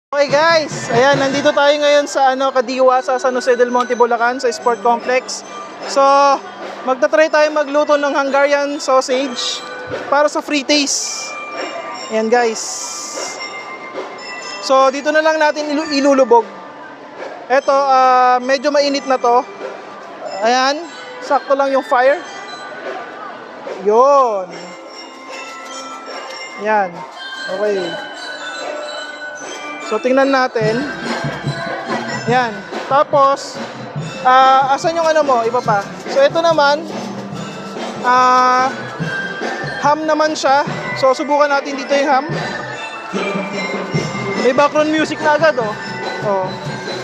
Okay guys, ayan, nandito tayo ngayon sa Kadiwa sa San Jose del Monte, Bulacan, sa Sport Complex. So, magta-try tayo magluto ng Hungarian sausage para sa free taste. Ayan guys. So, dito na lang natin ilulubog. Ito, medyo mainit na to. Ayan, sakto lang yung fire. Yun. Ayan, okay. So, tingnan natin. Yan. Tapos, asan yung mo? Iba pa. So, ito naman, ham naman siya. So, subukan natin dito yung ham. May background music na agad, oh. Oh.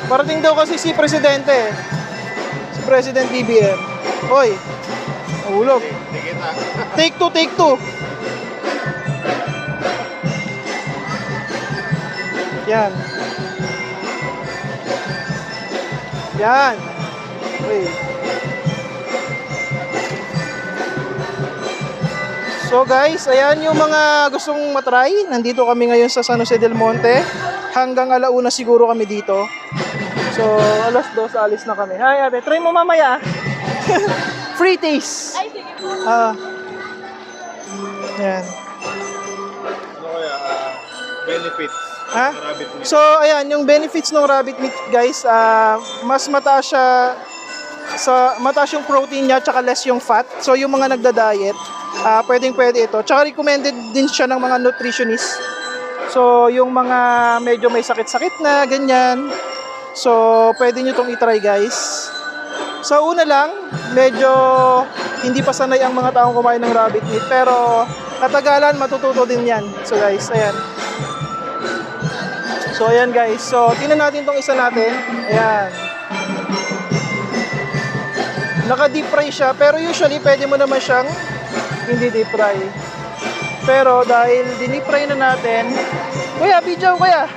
Parating daw kasi si Presidente. Si President BBM. Hoy. Nahulog. Take two, take two. Yan. Yan. Okay. So guys, ayan yung mga gustong matry. Nandito kami ngayon sa San Jose del Monte. Hanggang alauna siguro kami dito. So, alas 2 alis na kami. Hi, ate. Try mo mamaya. Free taste. Ay, sige po. Yan. Ano kaya, benefits? Ha? Rabbit meat. So, ayan, yung benefits ng rabbit meat, guys, mas mataas siya mataas yung protein niya, tsaka less yung fat. So, yung mga nagda-diet, pwede ito. Tsaka recommended din siya ng mga nutritionist. So, yung mga medyo may sakit-sakit na, ganyan. So, pwede nyo itong itry, guys. Sa una lang, medyo hindi pa sanay ang mga taong kumain ng rabbit meat. Pero, katagalan, matututo din yan. So, guys, ayan. So, ayan guys. So, tingnan natin itong isa natin. Ayan. Naka-deep fry siya. Pero usually, pwede mo naman siyang hindi deep fry. Pero, dahil dinip fry na natin. Kuya, video, kuya.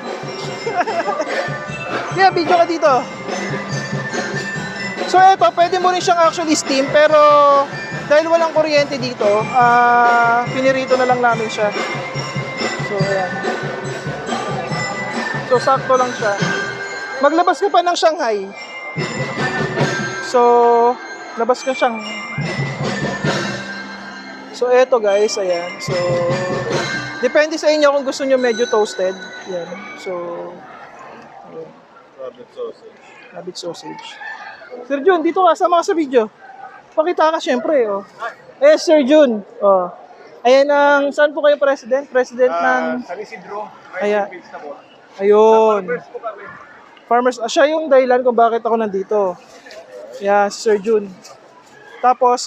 Kuya, video ka dito. So, eto, pwede mo rin siyang actually steam. Pero, dahil walang kuryente dito, pinirito na lang namin siya. So, ayan. So, sakto lang siya. Maglabas ka pa ng Shanghai. So, labas ka siyang. So, eto guys, ayan. So, depende sa inyo kung gusto nyo medyo toasted. Yan. So, ayan. Rabbit sausage. Rabbit sausage. Sir Jun, dito ka. Sama ka sa video. Pakita ka syempre, oh. Eh, Sir Jun. Oh. Ayan ang, saan po kayo president? President ng... San Isidro. Ayan. Vegetable. Ayun. First po kami. Farmers, siya yung dahilan kung bakit ako nandito. Yeah, si Sir Jun. Tapos,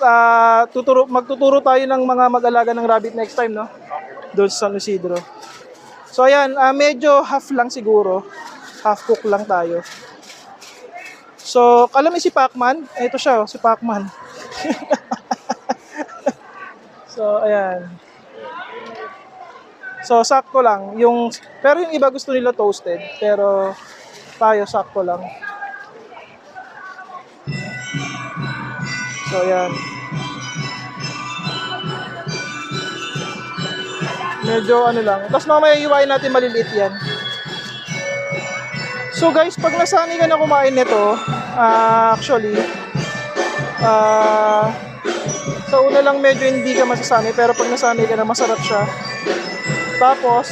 magtuturo tayo ng mga mag-alaga ng rabbit next time, no? Doon sa San Isidro. So, ayan, medyo half lang siguro. Half cook lang tayo. So, alam mo si Pacman? Ito siya, si Pacman. So, ayan. So, sakto lang. Pero yung iba gusto nila toasted. Pero, tayo sakto lang. So, ayan. Medyo lang. Tapos mamaya iwain natin maliliit yan. So, guys, pag nasanay ka na kumain nito, actually, sa una lang medyo hindi ka masasanay. Pero pag nasanay ka na, masarap siya. Tapos,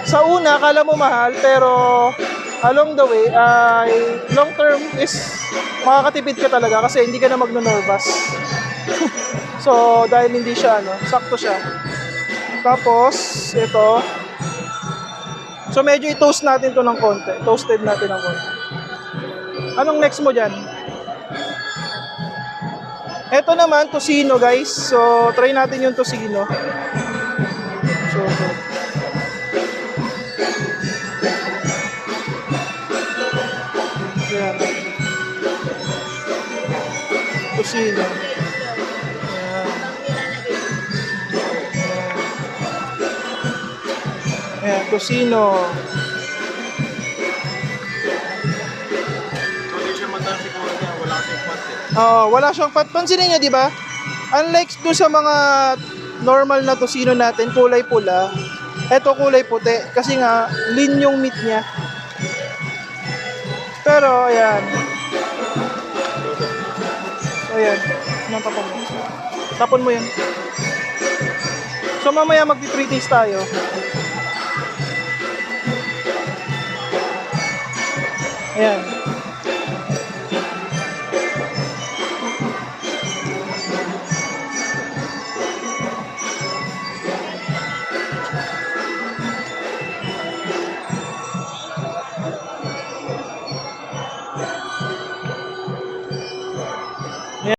sa una, akala mo mahal, pero along the way, long term is makakatipid ka talaga kasi hindi ka na magno-nervous. So, dahil hindi siya, sakto siya. Tapos, ito. So, medyo i-toast natin to ng konti. Toasted natin ng konti. Anong next mo dyan? Ito naman, tocino, guys. So, try natin yung tocino. So, yan. Tocino. Ayan, tocino. Hindi siya madami siguro niya. Wala kasing fat eh. Wala siyang fat. Pansinin nyo, di ba? Unlike doon sa mga normal na tocino natin, kulay pula, Ito kulay puti kasi nga lean yung meat niya. Pero ayan. So ayan. Anong tapon mo? Tapon mo yan. So mamaya magti-pre-taste tayo. Ayan.